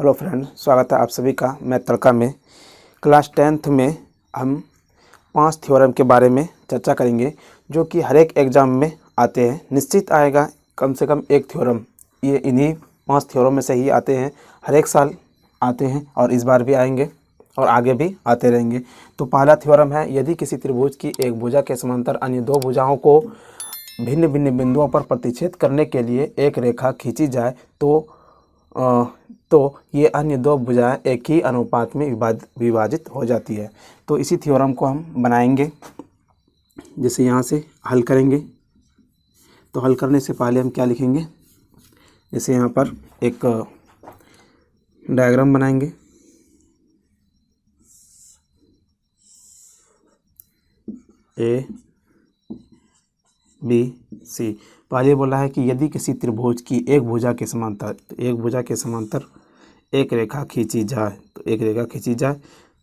Hello friend, स्वागत है आप सभी का। मैं तड़का में क्लास 10th में हम 5 थ्योरम के बारे में चर्चा करेंगे जो कि हर एक एग्ज़ाम में आते हैं। निश्चित आएगा कम से कम एक थ्योरम। ये इन्हीं 5 थ्योरम में से ही आते हैं, हर एक साल आते हैं और इस बार भी आएंगे और आगे भी आते रहेंगे। तो पहला थ्योरम है, यदि किसी त्रिभुज की एक भुजा के समांतर अन्य दो भुजाओं को भिन्न भिन्न बिंदुओं पर प्रतिच्छेद करने के लिए एक रेखा खींची जाए तो ये अन्य दो भुजाएं एक ही अनुपात में विभाजित हो जाती है। तो इसी थ्योरम को हम बनाएंगे। जैसे यहाँ से हल करेंगे तो हल करने से पहले हम क्या लिखेंगे, जैसे यहाँ पर एक डायग्राम बनाएंगे। A B C. पहले बोला है कि यदि किसी त्रिभुज की एक भुजा के समांतर, तो एक भुजा के समांतर एक रेखा खींची जाए, तो एक रेखा खींची जाए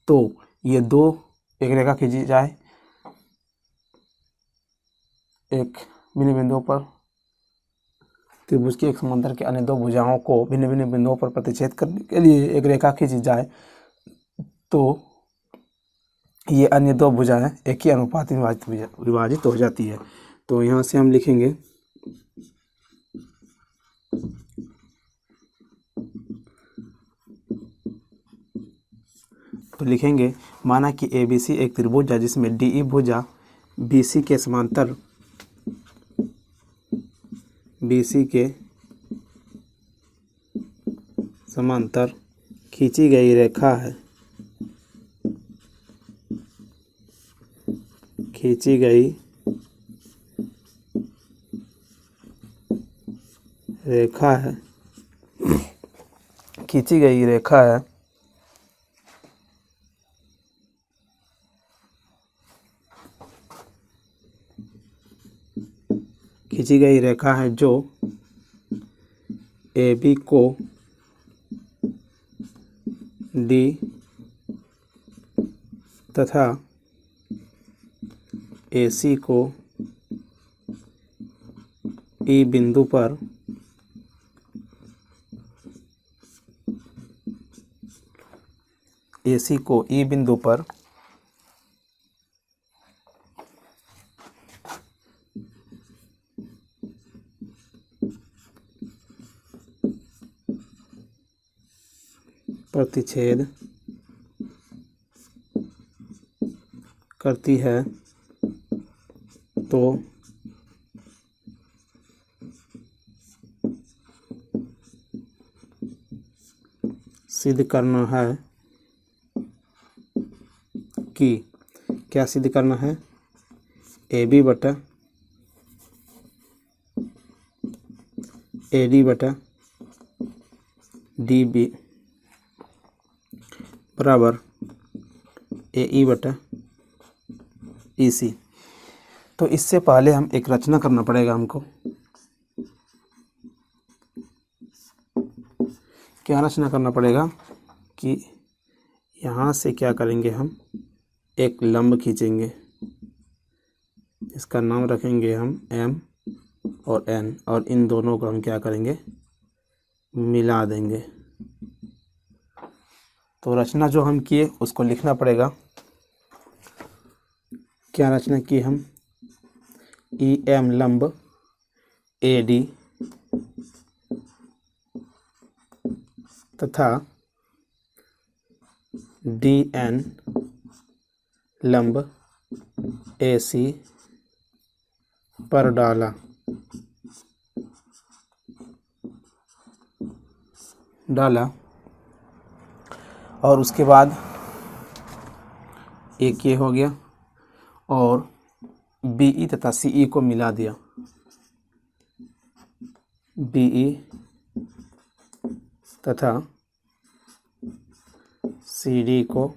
तो ये दो, एक रेखा खींची जाए एक भिन्न बिंदुओं पर, त्रिभुज की एक समांतर के अन्य दो भुजाओं को भिन्न भिन्न बिंदुओं पर प्रतिच्छेद करने के लिए एक रेखा खींची जाए तो ये अन्य दो भुजाएं एक ही अनुपात में विभाजित हो जाती है। तो यहाँ से हम लिखेंगे माना कि ABC एक त्रिभुज है जिसमें DE भुजा BC के समांतर खींची गई रेखा है, खींची गई रेखा है जो AB को D तथा AC को E बिंदु पर प्रतिच्छेद करती है तो सिद्ध करना है कि, क्या सिद्ध करना है, AB बटा AD बटा DB बराबर AE बटा EC। तो इससे पहले हम एक रचना करना पड़ेगा हमको। क्या रचना करना पड़ेगा कि यहाँ से क्या करेंगे, हम एक लंब खींचेंगे, इसका नाम रखेंगे हम M और N, और इन दोनों को हम क्या करेंगे, मिला देंगे। तो रचना जो हम किए उसको लिखना पड़ेगा। क्या रचना की हम, EM लंब AD तथा DN लंब AC पर डाला, और उसके बाद एक ये हो गया और BE तथा CE को मिला दिया, BE तथा CD को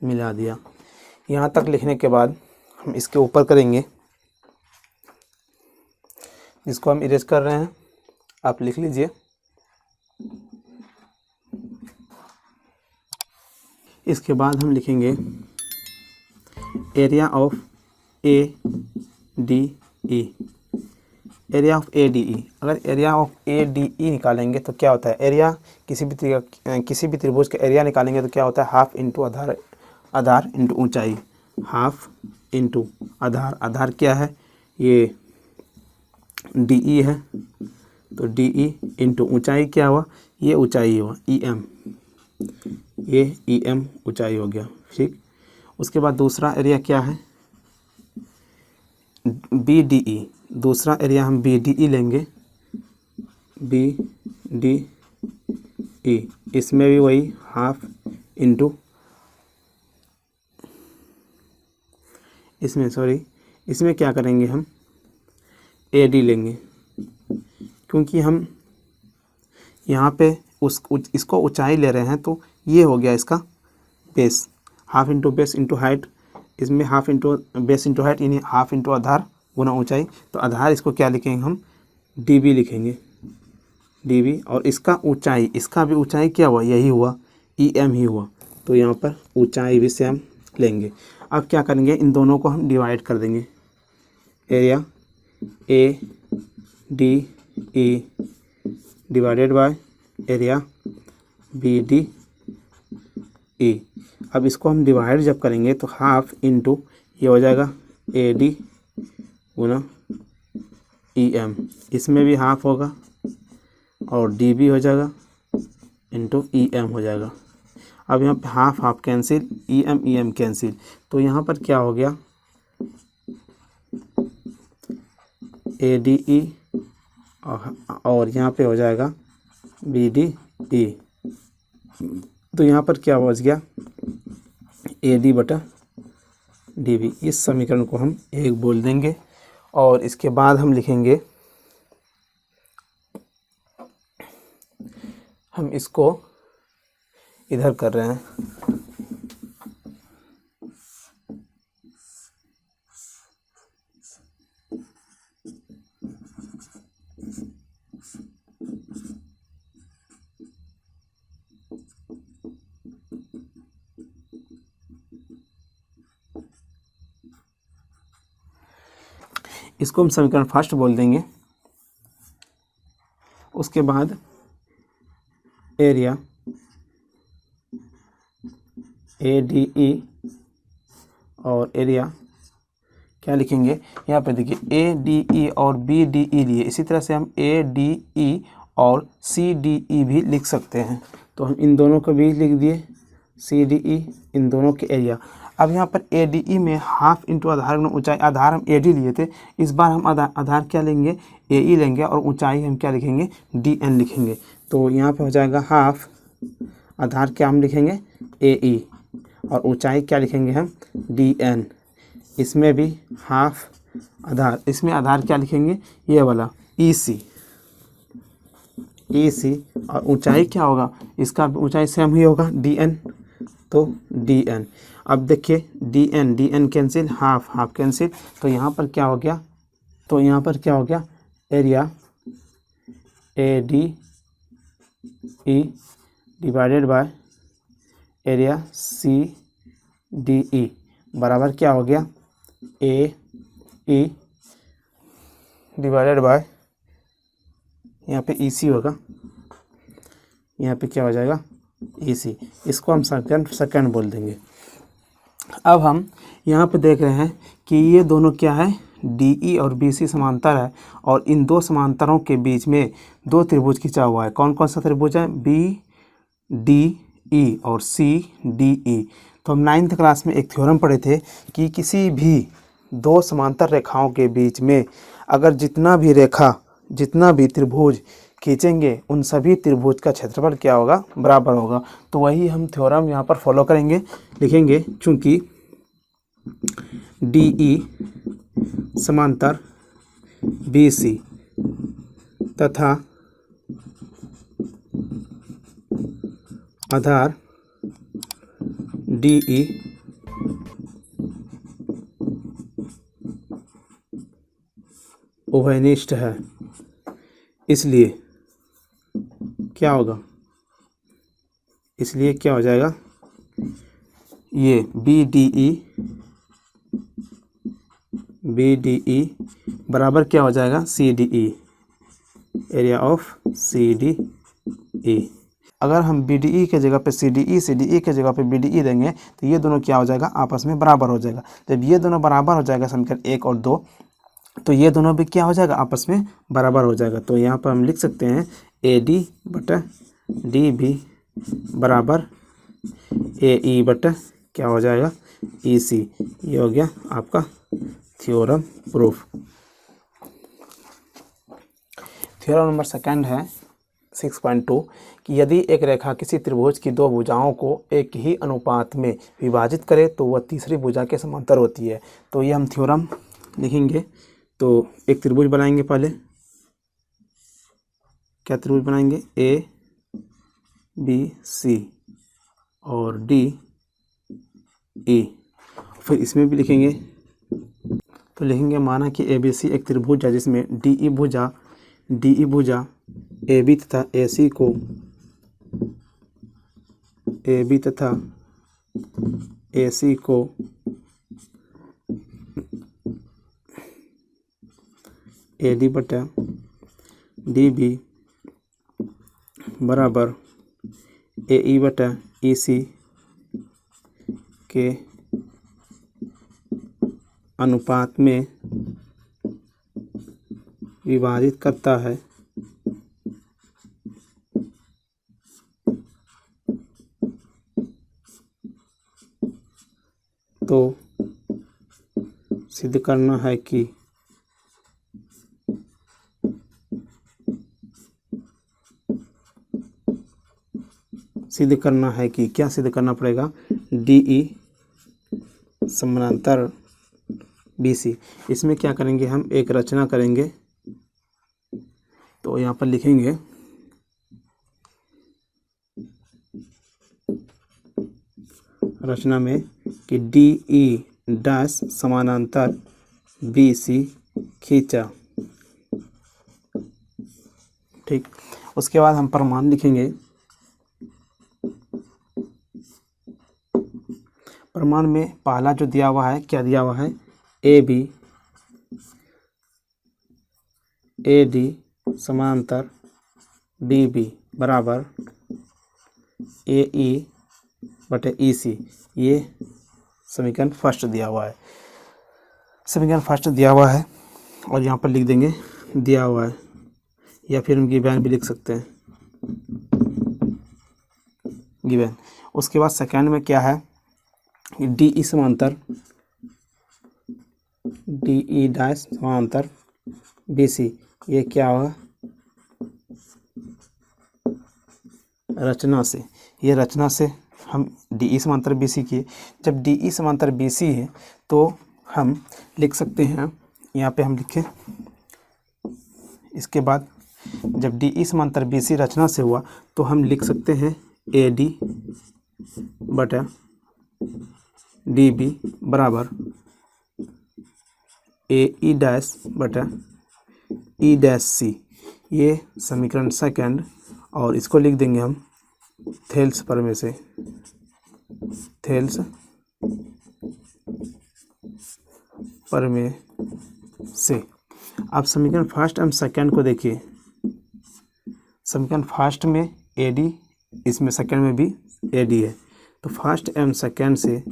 मिला दिया। यहाँ तक लिखने के बाद हम इसके ऊपर करेंगे, जिसको हम इरेज कर रहे हैं, आप लिख लीजिए। इसके बाद हम लिखेंगे area of A D E, area of A D E. अगर area of A D E निकालेंगे तो क्या होता है, एरिया किसी भी त्रिभुज का एरिया निकालेंगे तो क्या होता है, हाफ इंटू आधार, आधार इंटू ऊंचाई, हाफ इंटू आधार, आधार क्या है, ये डी ई है, तो डी ई इंटू ऊंचाई क्या हुआ, ये ऊंचाई हुआ ई एम, ये ई एम ऊंचाई हो गया, ठीक। उसके बाद दूसरा एरिया क्या है, बी डी ई, दूसरा एरिया हम बी डी ई लेंगे, बी डी ई, इसमें भी वही हाफ इंटू, इसमें क्या करेंगे हम, ए डी लेंगे, क्योंकि हम यहाँ पे इसको ऊंचाई ले रहे हैं, तो ये हो गया इसका base, half into base into height, इसमें half into base into height, यानी हाफ इंटू आधार गुना ऊंचाई, तो आधार इसको क्या लिखेंगे हम, डी बी लिखेंगे, डी बी, और इसका ऊंचाई, इसका भी ऊंचाई क्या हुआ, यही हुआ, ई एम ही हुआ, तो यहाँ पर ऊंचाई भी सेम लेंगे। अब क्या करेंगे, इन दोनों को हम डिवाइड कर देंगे, area A D E divided by area B D E. अब इसको हम डिवाइड जब करेंगे तो हाफ इंटू ये हो जाएगा A D Guna E M, इसमें भी हाफ होगा और डी बी हो जाएगा इंटू ई एम हो जाएगा। अब यहाँ पे half half cancel, E M cancel, तो यहाँ पर क्या हो गया, ए डी ई और यहाँ पे हो जाएगा बी डी ई, तो यहाँ पर क्या बच गया, ए डी बटा डी बी। इस समीकरण को हम एक बोल देंगे और इसके बाद हम लिखेंगे, हम इसको इधर कर रहे हैं, इसको हम समीकरण फर्स्ट बोल देंगे। उसके बाद एरिया ए डी ई और एरिया क्या लिखेंगे, यहाँ पे देखिए ए डी ई और बी डी ई लिए, इसी तरह से हम ए डी ई और सी डी ई भी लिख सकते हैं, तो हम इन दोनों को भी लिख दिए, सी डी ई, इन दोनों के एरिया। अब यहाँ पर ए डी ई में हाफ इंटू आधार गुना ऊंचाई, आधार हम ए डी लिए थे, इस बार हम आधार क्या लेंगे, ए ई लेंगे, और ऊंचाई हम क्या लिखेंगे, डी एन लिखेंगे, तो यहाँ पे हो जाएगा हाफ, आधार क्या हम लिखेंगे, ए ई, और ऊंचाई क्या लिखेंगे हम, डी एन, इसमें भी हाफ आधार, इसमें आधार क्या लिखेंगे, ये वाला ई सी, और ऊंचाई क्या होगा, इसका ऊंचाई सेम ही होगा, डी एन, तो डी एन। अब देखिए D N cancel, half half cancel, तो यहाँ पर क्या हो गया, area A D E divided by area C D E बराबर क्या हो गया, ए ई डिवाइडेड बाय, यहाँ पे ई सी होगा, यहाँ पे क्या हो जाएगा, ई सी, इसको हम सेकंड बोल देंगे। अब हम यहाँ पे देख रहे हैं कि ये दोनों क्या है, डी ई और बी सी समांतर है, और इन दो समांतरों के बीच में दो त्रिभुज खिंचा हुआ है। कौन कौन सा त्रिभुज है, बी डी ई और सी डी ई। तो हम 9th क्लास में एक थ्योरम पढ़े थे कि किसी भी दो समांतर रेखाओं के बीच में अगर जितना भी त्रिभुज खींचेंगे उन सभी त्रिभुज का क्षेत्रफल क्या होगा, बराबर होगा। तो वही हम थ्योरम यहाँ पर फॉलो करेंगे, लिखेंगे, चूँकि डी ई समांतर बी सी तथा आधार डी ई उभयनिष्ठ है, इसलिए क्या होगा, इसलिए क्या हो जाएगा, ये बी डी ई BDE बराबर क्या हो जाएगा CDE, एरिया ऑफ CDE। अगर हम BDE के जगह पे CDE, CDE के जगह पे BDE देंगे तो ये दोनों क्या हो जाएगा, आपस में बराबर हो जाएगा। जब ये दोनों बराबर हो जाएगा समीकरण 1 और 2, तो ये दोनों भी क्या हो जाएगा, आपस में बराबर हो जाएगा। तो यहाँ पर हम लिख सकते हैं AD बटा DB बराबर AE बटा क्या हो जाएगा, EC। ये हो गया आपका theorem proof. Theorem number second है 6.2 कि यदि एक रेखा किसी त्रिभुज की दो भुजाओं को एक ही अनुपात में विभाजित करे तो वह तीसरी भुजा के समांतर होती है। तो ये हम थ्योरम लिखेंगे। तो एक त्रिभुज बनाएंगे, पहले क्या त्रिभुज बनाएंगे, ABC और DE। फिर इसमें भी लिखेंगे, तो लिखेंगे माना कि ABC एक त्रिभुज है जिसमें DE भुजा AB तथा AC को AB तथा AC को AD बटा DB बराबर AE बटा EC के अनुपात में विभाजित करता है। तो सिद्ध करना है कि क्या सिद्ध करना पड़ेगा, DE समानांतर BC। इसमें क्या करेंगे, हम एक रचना करेंगे। तो यहाँ पर लिखेंगे रचना में कि DE डैश समानांतर BC खींचा। ठीक, उसके बाद हम प्रमाण लिखेंगे। प्रमाण में पहला जो दिया हुआ है, क्या दिया हुआ है, AB AD समांतर DB बराबर AE बटे EC। ये समीकरण फर्स्ट दिया हुआ है। और यहाँ पर लिख देंगे दिया हुआ है, या फिर हम गिवन भी लिख सकते हैं, गिवन। उसके बाद सेकंड में क्या है, DE समांतर DE डैश समांतर BC। ये क्या होगा, रचना से, ये रचना से हम DE समांतर BC किए। जब DE समांतर BC है तो हम लिख सकते हैं, यहाँ पे हम लिखें, इसके बाद जब DE समांतर BC रचना से हुआ तो हम लिख सकते हैं AD बटा DB बराबर AE डैश बटा E डैश C। ये समीकरण सेकंड, और इसको लिख देंगे हम थेल्स प्रमेय से, थेल्स प्रमेय से। अब समीकरण फर्स्ट एवं सेकंड को देखिए। समीकरण फर्स्ट में AD, इसमें सेकंड में भी AD है। तो फर्स्ट एवं सेकंड से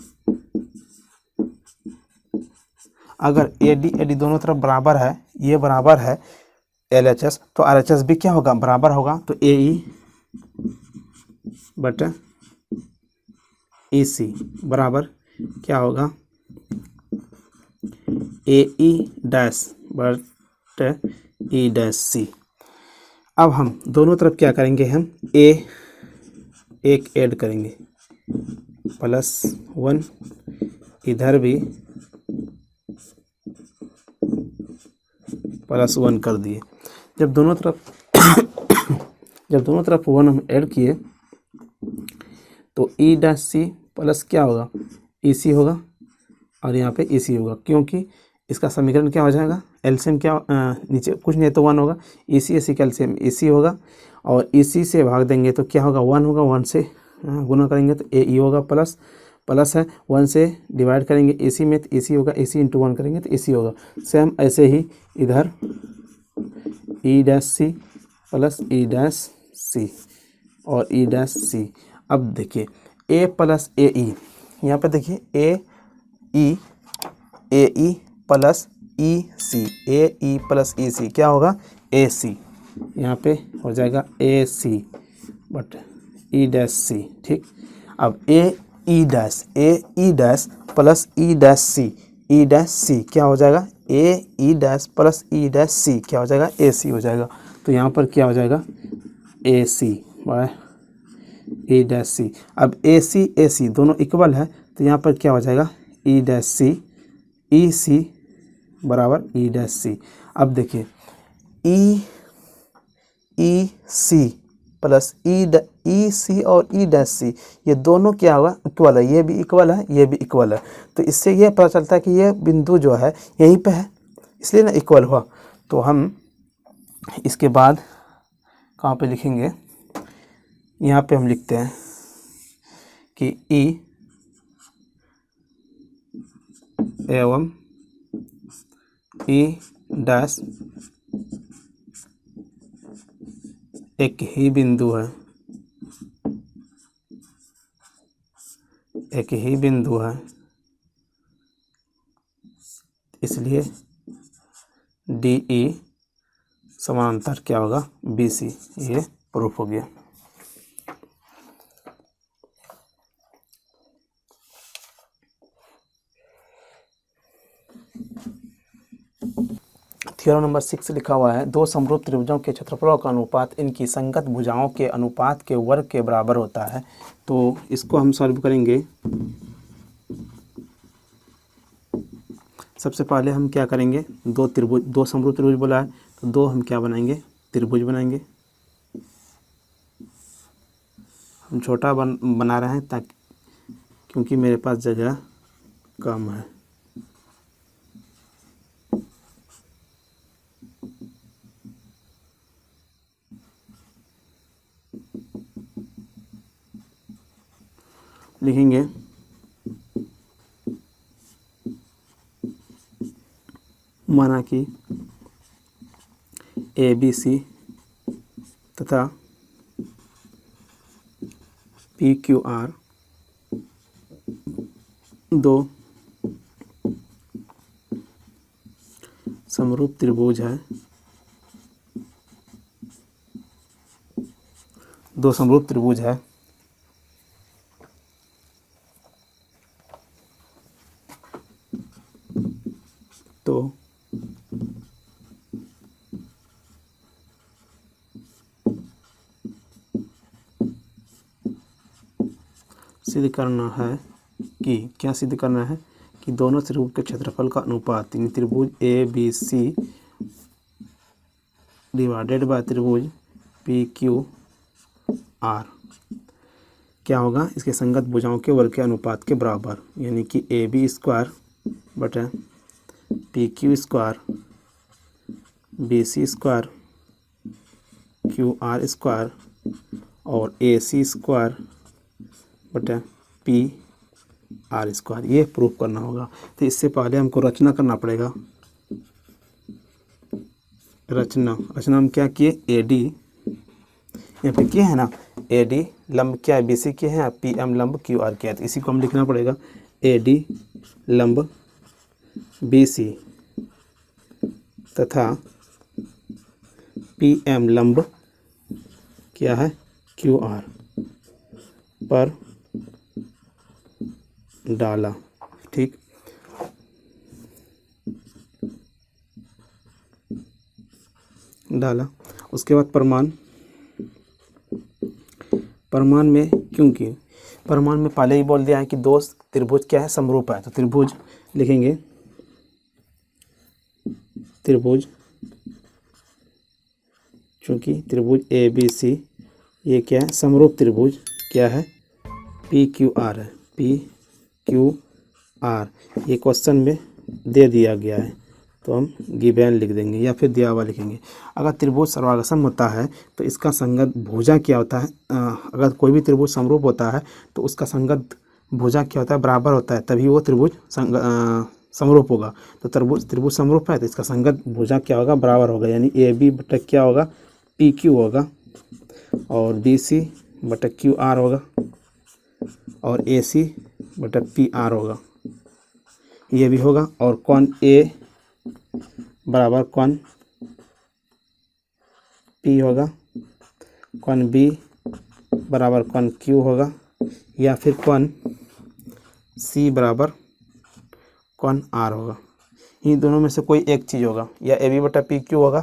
अगर AD दोनों तरफ बराबर है, ये बराबर है LHS, तो RHS भी क्या होगा, बराबर होगा। तो AE बटा EC बराबर क्या होगा, AE डैश बटा E डैश C। अब हम दोनों तरफ क्या करेंगे, हम एक ऐड करेंगे, +1, इधर भी +1 कर दिए। जब दोनों तरफ 1 हम ऐड किए तो E डैश C प्लस क्या होगा, EC होगा, और यहाँ पे EC होगा, क्योंकि इसका समीकरण क्या हो जाएगा, एलसीएम क्या, नीचे कुछ नहीं तो 1 होगा, EC AC का एलसीएम EC होगा, और EC से भाग देंगे तो क्या होगा, 1 होगा, 1 से गुना करेंगे तो AE होगा, प्लस है, 1 से डिवाइड करेंगे AC में तो AC होगा, AC इंटू 1 करेंगे तो AC होगा। सेम ऐसे ही इधर E' प्लस E' और E'। अब देखिए A प्लस AE, यहाँ पे देखिए AE plus EC, AE plus EC क्या होगा AC, यहाँ पे हो जाएगा AC बट E' ठीक। अब AE' प्लस E' क्या हो जाएगा AE' प्लस E' क्या हो जाएगा AC हो जाएगा। तो यहाँ पर क्या हो जाएगा AC बाय E'। अब AC दोनों इक्वल है तो यहाँ पर क्या हो जाएगा E' EC बराबर E'। अब देखिए EC प्लस EC और E' ये दोनों क्या होगा इक्वल है, ये भी इक्वल है, ये भी इक्वल है। तो इससे ये पता चलता है कि ये बिंदु जो है यहीं पे है, इसलिए ना इक्वल हुआ। तो हम इसके बाद कहाँ पे लिखेंगे, यहाँ पे हम लिखते हैं कि E एवं E' एक ही बिंदु है, एक ही बिंदु है, इसलिए DE समानांतर क्या होगा BC। ये प्रूफ हो गया। थ्योरम नंबर 6 लिखा हुआ है, दो समरूप त्रिभुजों के क्षेत्रफलों का अनुपात इनकी संगत भुजाओं के अनुपात के वर्ग के बराबर होता है। तो इसको हम सॉल्व करेंगे। सबसे पहले हम क्या करेंगे, दो समरूप त्रिभुज बोला है तो दो हम क्या बनाएंगे त्रिभुज बनाएंगे। हम छोटा बना रहे हैं ताकि क्योंकि मेरे पास जगह कम है। लिखेंगे माना कि ABC तथा PQR दो समरूप त्रिभुज है, दो समरूप त्रिभुज है। तो सिद्ध करना है कि क्या सिद्ध करना है कि दोनों त्रिभुज के क्षेत्रफल का अनुपात यानी त्रिभुज ABC डिवाइडेड बाय त्रिभुज PQR क्या होगा इसके संगत भुजाओं के वर्ग के अनुपात के बराबर, यानी कि AB² बटा PQ² BC² QR² और AC² बटा PR²। ये प्रूफ करना होगा। तो इससे पहले हमको रचना करना पड़ेगा। रचना हम क्या किए AD यहाँ पे किए है ना, AD लंब क्या है BC के हैं, PM लंब QR के है। तो इसी को हम लिखना पड़ेगा AD लंब BC तथा PM लंब क्या है QR पर डाला। ठीक, डाला। उसके बाद प्रमाण में क्योंकि प्रमाण में पहले ही बोल दिया है कि दो त्रिभुज क्या है समरूप है, तो त्रिभुज लिखेंगे त्रिभुज, चूँकि त्रिभुज ABC ये क्या है समरूप त्रिभुज क्या है PQR है, PQR ये क्वेश्चन में दे दिया गया है तो हम गिवन लिख देंगे या फिर दिया हुआ लिखेंगे। अगर त्रिभुज सर्वागसम होता है तो इसका संगत भुजा क्या होता है, अगर कोई भी त्रिभुज समरूप होता है तो उसका संगत भुजा क्या होता है, बराबर होता है, तभी वो त्रिभुज समरूप होगा। तो त्रिभुज समरूप है तो इसका संगत भुजा क्या होगा, बराबर होगा, यानी ए बी बटा क्या होगा, पी क्यू होगा, और बी सी बटा क्यू आर होगा, और ए सी बटा पी आर होगा, ये भी होगा। और कौन ए बराबर कौन पी होगा, कौन बी बराबर कौन क्यू होगा, या फिर कौन सी बराबर कौन आर होगा। इन दोनों में से कोई एक चीज़ होगा, या ए बी बटा पी क्यू होगा,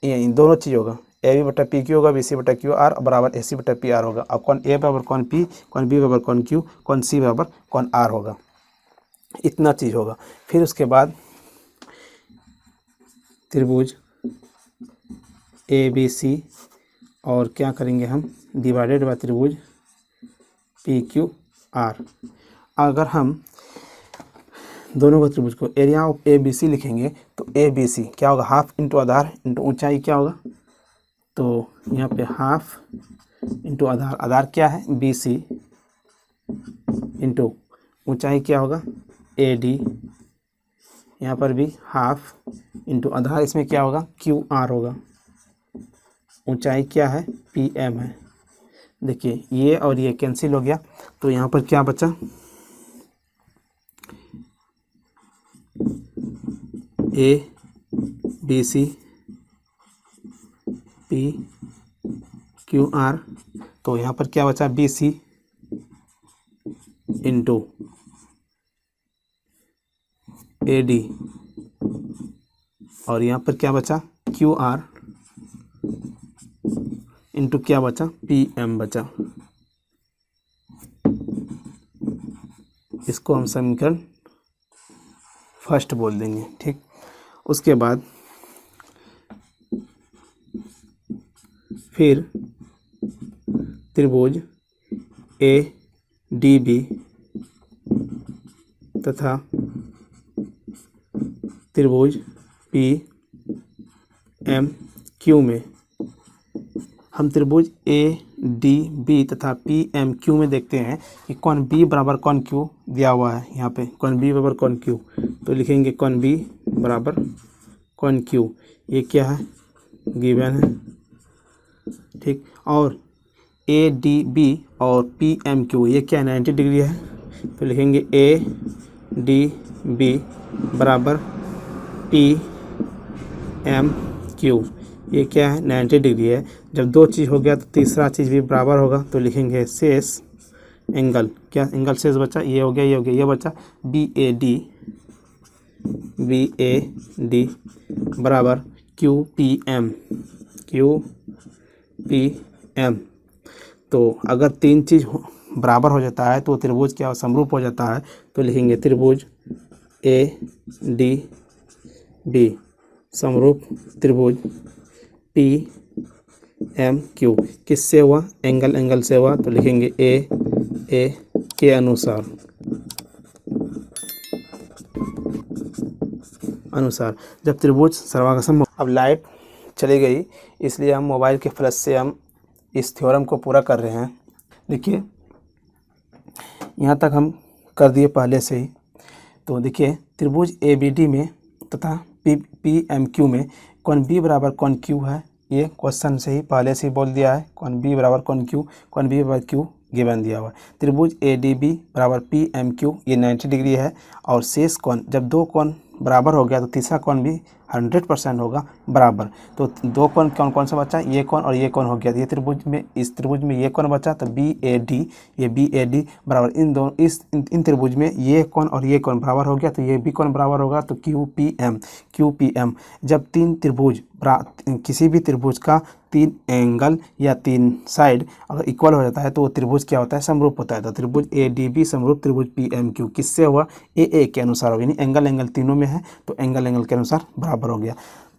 या इन दोनों चीज़ होगा, ए बी बटा पी क्यू होगा, बी सी बटा क्यू आर बराबर ए सी बटा पी आर होगा। अब कौन ए बराबर कौन पी, कौन बी बराबर कौन क्यू, कौन सी बराबर कौन आर होगा, इतना चीज़ होगा। फिर उसके बाद त्रिभुज ए बी सी और क्या करेंगे हम, डिवाइडेड बाय त्रिभुज पी क्यू आर। अगर हम दोनों को त्रिभुज को area of A B C लिखेंगे तो ए बी सी क्या होगा, हाफ इंटू आधार इंटू ऊंचाई क्या होगा, तो यहाँ पे हाफ इंटू आधार, आधार क्या है बी सी, इंटू ऊंचाई क्या होगा ए डी, यहाँ पर भी हाफ इंटू आधार, इसमें क्या होगा क्यू आर होगा, ऊंचाई क्या है पी एम है। देखिए ये और ये कैंसिल हो गया, तो यहाँ पर क्या बचा, A B C P Q R, तो यहाँ पर क्या बचा B C into A D, और यहाँ पर क्या बचा क्यू आर इंटू क्या बचा पी एम बचा। इसको हम समीकरण फर्स्ट बोल देंगे, ठीक। उसके बाद फिर त्रिभुज ए डी बी तथा त्रिभुज पी एम क्यू में हम त्रिभुज ए डी बी तथा पी एम क्यू में देखते हैं कि कौन बी बराबर कौन क्यू दिया हुआ है। यहाँ पे कौन बी बराबर कौन क्यू, तो लिखेंगे कौन बी बराबर कौन क्यू, ये क्या है गिवन है, ठीक। और ए डी बी और पी एम क्यू ये क्या 90 डिग्री है, तो लिखेंगे ए डी बी बराबर पी एम क्यू, ये क्या है 90 डिग्री है। जब दो चीज़ हो गया तो तीसरा चीज़ भी बराबर होगा, तो लिखेंगे शेष एंगल, क्या एंगल शेष बचा, ये हो गया ये हो गया, ये बचा बी ए डी बराबर क्यू पी एम। तो अगर तीन चीज़ बराबर हो जाता है तो त्रिभुज क्या समरूप हो जाता है, तो लिखेंगे त्रिभुज ए डी बी समरूप त्रिभुज पी एम क्यू किससे हुआ, एंगल से हुआ, तो लिखेंगे ए के अनुसार जब त्रिभुज सर्वांगसम हो। अब लाइट चली गई, इसलिए हम मोबाइल के फ्लैश से हम इस थ्योरम को पूरा कर रहे हैं। देखिए यहाँ तक हम कर दिए पहले से ही। तो देखिए त्रिभुज ए बी डी में तथा पी एम क्यू में कौन बी बराबर कौन क्यू है, ये क्वेश्चन से ही पहले से ही बोल दिया है, कौन बी बराबर कौन क्यू, कौन बी बराबर क्यू गिवन दिया हुआ है। त्रिभुज ए डी बी बराबर पी एम क्यू ये 90 डिग्री है, और शेष कौन, जब दो कौन बराबर हो गया तो तीसरा कौन भी 100% होगा बराबर। तो दो कौन कौन सा बचा, ये कौन और ये कौन हो गया, ये त्रिभुज में, इस त्रिभुज में ये कौन बचा, तो बी ए डी, ये बी ए डी बराबर इन दोनों इन त्रिभुज में ये कौन और ये कौन बराबर हो गया, तो ये भी कौन बराबर होगा, तो क्यू पी एम। जब तीन त्रिभुज किसी भी त्रिभुज का तीन एंगल या तीन साइड अगर इक्वल हो जाता है तो वो त्रिभुज क्या होता है, समरूप होता है। तो त्रिभुज ए डी बी समरूप त्रिभुज पी एम क्यू किससे हुआ, ए के अनुसार होगा, यानी एंगल तीनों में है तो एंगल के अनुसार बराबर हो गया,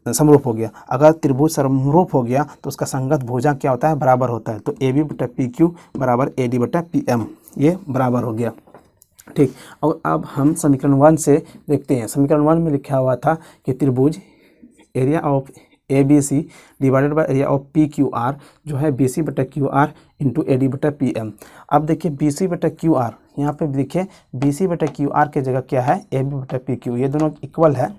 समरूप हो गया। अगर त्रिभुज समरूप हो गया तो उसका संगत भुजा क्या होता है, बराबर होता है। तो ए बी बटा पी क्यू बराबर ए डी बटा पी एम, ये बराबर हो गया, ठीक। और अब हम समीकरण 1 से देखते हैं। समीकरण 1 में लिखा हुआ था कि त्रिभुज area of A B C divided by area of P Q R जो है बी सी बटा Q R into A D बटा पी एम। अब देखिए बी सी बटा क्यू आर, यहाँ पे देखिए बी सी बटा क्यू आर के जगह क्या है, ए बी बटा पी क्यू, ये दोनों इक्वल है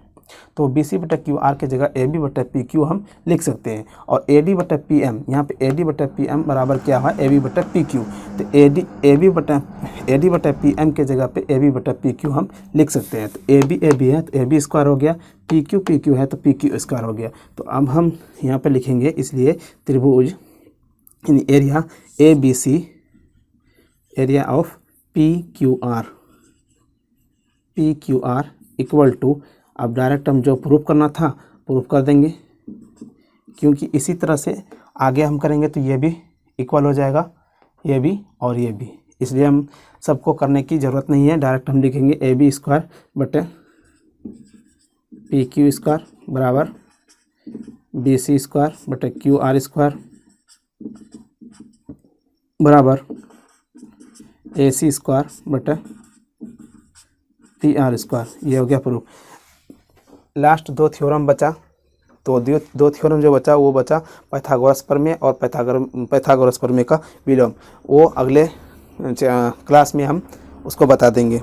तो बी सी बटा क्यू आर के जगह ए बी बटा पी क्यू हम लिख सकते हैं। और ए डी बटा पी एम, यहाँ पे ए डी बटा पी एम बराबर क्या हुआ, ए बी बटा पी क्यू। तो ए डी बटा पी एम के जगह पे ए बी बटा पी क्यू हम लिख सकते हैं। तो ए बी है तो ए बी स्क्वायर हो गया, पी क्यू है तो पी क्यू स्क्वायर हो गया। तो अब हम यहाँ पे लिखेंगे, इसलिए त्रिभुज इन area A B C, area of P Q R equal to, अब डायरेक्ट हम जो प्रूफ करना था प्रूफ कर देंगे, क्योंकि इसी तरह से आगे हम करेंगे तो ये भी इक्वल हो जाएगा, ये भी और ये भी, इसलिए हम सबको करने की ज़रूरत नहीं है, डायरेक्ट हम लिखेंगे ए बी स्क्वायर बटे पी क्यू स्क्वायर बराबर बी सी स्क्वायर बटे क्यू आर स्क्वायर बराबर ए सी स्क्वायर बटे पी आर स्क्वायर। ये हो गया प्रूफ। लास्ट दो थ्योरम बचा, तो दो थ्योरम जो बचा वो बचा पाइथागोरस प्रमेय और पाइथागोरस प्रमेय का विलोम, वो अगले क्लास में हम उसको बता देंगे।